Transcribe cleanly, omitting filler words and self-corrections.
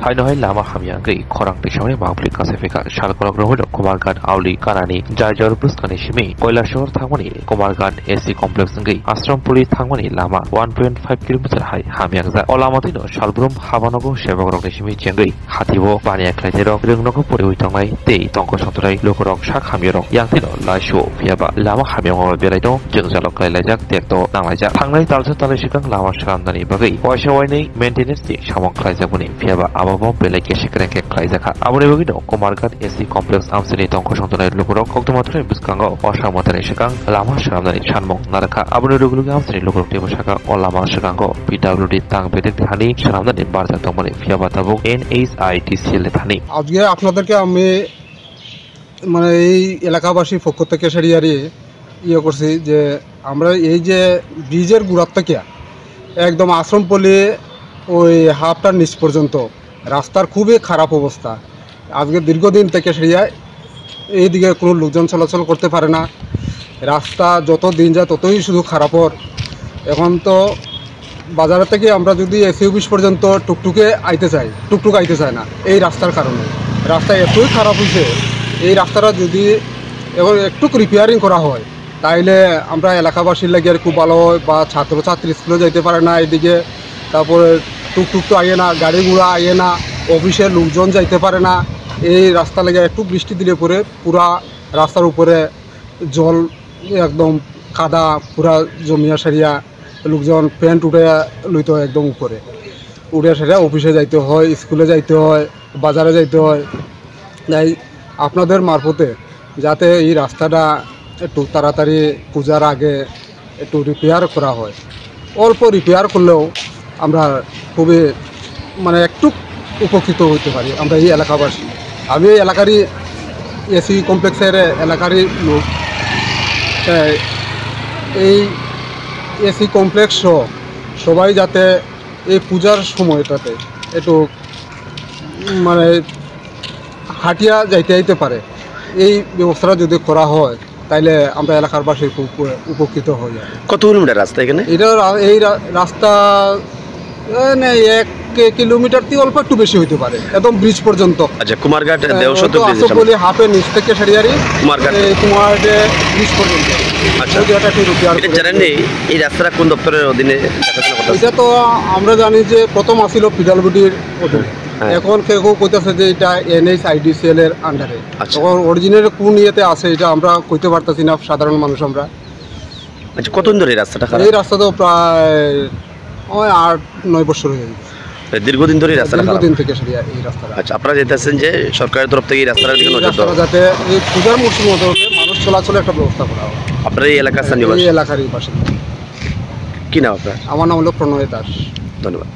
Hainohai lama hamyangei khorang tishamani mangpli kasefika shalkolok rohilo Kumargan Auli Kanani Jajor Bruskani Shimi Koilashor Thangmani Kumargan AC Complex ngei Ashram Puli Thangmani lama 1.5 km hai hamyangza Olamatino Shalbrum Habanogo Shebogrok Shimi Jengei Hatibo Bania Klaiterok Ringnoko Puri Tangai Tei Tongko Santurai Lokorok Shak Hamyerok Yangtino Laisho Fiaba Lama Hamyango Beraito Jengjalok Lailajak Tekto Nanglaja Tanglai Talsa Talashikang Lama Shramdani Bagai Washawaini Maintenance Shamong Klaizabuni Fiaba Ababo Beleke Shikreke Klaizaka Abunebogino Kumargan AC Complex Amsini Tongko Santurai Lokorok Koktomatre Buskango Washamatare Shikang Lama Shramdani Chanmong Naraka Abunebogulu Amsini Lokorok Tebashaka Olama Shikango PWD Tang Bedek Hani Shramdani Barza Tomani Fiaba Tabuk NHITCL Thani আজকে আপনাদেরকে আমি মানে এই এলাকাবাসীর পক্ষ থেকে সারিয়ারি করছি যে আমরা এই যে ব্রিজের গুড়ার থেকে একদম আশ্রমপল্লী ওই হাফটার নিচ পর্যন্ত রাস্তার খুবই খারাপ অবস্থা। আজকে দীর্ঘদিন থেকে সারিয়া এইদিকে কোনো লোকজন চলাচল করতে পারে না। রাস্তা যত দিন যায় ততই শুধু খারাপর। এখন তো বাজার থেকে আমরা যদি এসি অফিস পর্যন্ত টুকটুক আইতে চায় না এই রাস্তার কারণে। রাস্তা এতই খারাপ হয়েছে, এই রাস্তাটা যদি এখন একটু রিপেয়ারিং করা হয় তাইলে আমরা এলাকাবাসীর লাগে খুব ভালো হয়। বা ছাত্রছাত্রী স্কুলে যাইতে পারে না এদিকে, তারপরে টুকটুক তো আইয়ে না, গাড়ি ঘোড়া আইয়ে না, অফিসের লোকজন যাইতে পারে না। এই রাস্তা লেগে একটু বৃষ্টি দিলে পরে পুরা রাস্তার উপরে জল একদম কাদা পুরা জমিয়া সারিয়া লোকজন প্যান্ট উঠে লইতে হয় একদম উপরে উঠে সেটা অফিসে যাইতে হয়, স্কুলে যাইতে হয়, বাজারে যাইতে হয়। তাই আপনাদের মারফতে যাতে এই রাস্তাটা একটু তাড়াতাড়ি পূজার আগে একটু রিপেয়ার করা হয়। অল্প রিপেয়ার করলেও আমরা খুবই মানে একটু উপকৃত হতে পারি আমরা এই এলাকাবাসী। আমি এই এলাকারই এসি কমপ্লেক্সের এলাকারই লোক। এই এসি কমপ্লেক্স সবাই যাতে এই পূজার সময়টাতে একটু মানে হাঁটিয়া যাইতে পারে, এই ব্যবস্থাটা যদি করা হয় তাইলে আমরা এলাকার বাসী খুব উপকৃত হয়ে যায়। কত কিলোমিটার রাস্তা এখানে? এটা এই রাস্তা 1 কিলোমিটার থেকে অল্প একটু বেশি হইতে পারে, একদম ব্রিজ পর্যন্ত। আচ্ছা, কুমারঘাট দেওসত বলি হাফের নিচ থেকে সারিয়ারি কুমারঘাট ব্রিজ পর্যন্ত। আচ্ছা, জানেন এই রাস্তাটা কোন দপ্তরের অধীনে? এটা তো আমরা জানি যে প্রথম আসিল পিডাব্লিউডির অধীনে, এখন কেউ কইতেছে যে এটা NHITCL এর আন্ডারে। তখন অরিজিনাল কোন ইয়েতে আছে এটা আমরা কইতে পারতেছি না সাধারণ মানুষ আমরা। আচ্ছা, কতদিন ধরে এই রাস্তাটা খারাপ? এই রাস্তা তো প্রায় 8-9 বছর হয়ে গেছে। দীর্ঘদিন ধরে রাস্তাটা খারাপ? দীর্ঘদিন থেকে সারিয়া এই রাস্তাটা। আচ্ছা, আপনারা যেতেছেন যে সরকারের তরফ থেকে এই রাস্তাটার দিকে নজর দেওয়া যাতে এই পূজার মৌসুম মতো মানুষ চলাচলের একটা ব্যবস্থা করা হয়। আপনার এই এলাকার স্থানীয় এই এলাকারই বাসিন্দা। কি নাম আপনার? আমার নাম হলো প্রণয় দাস। ধন্যবাদ।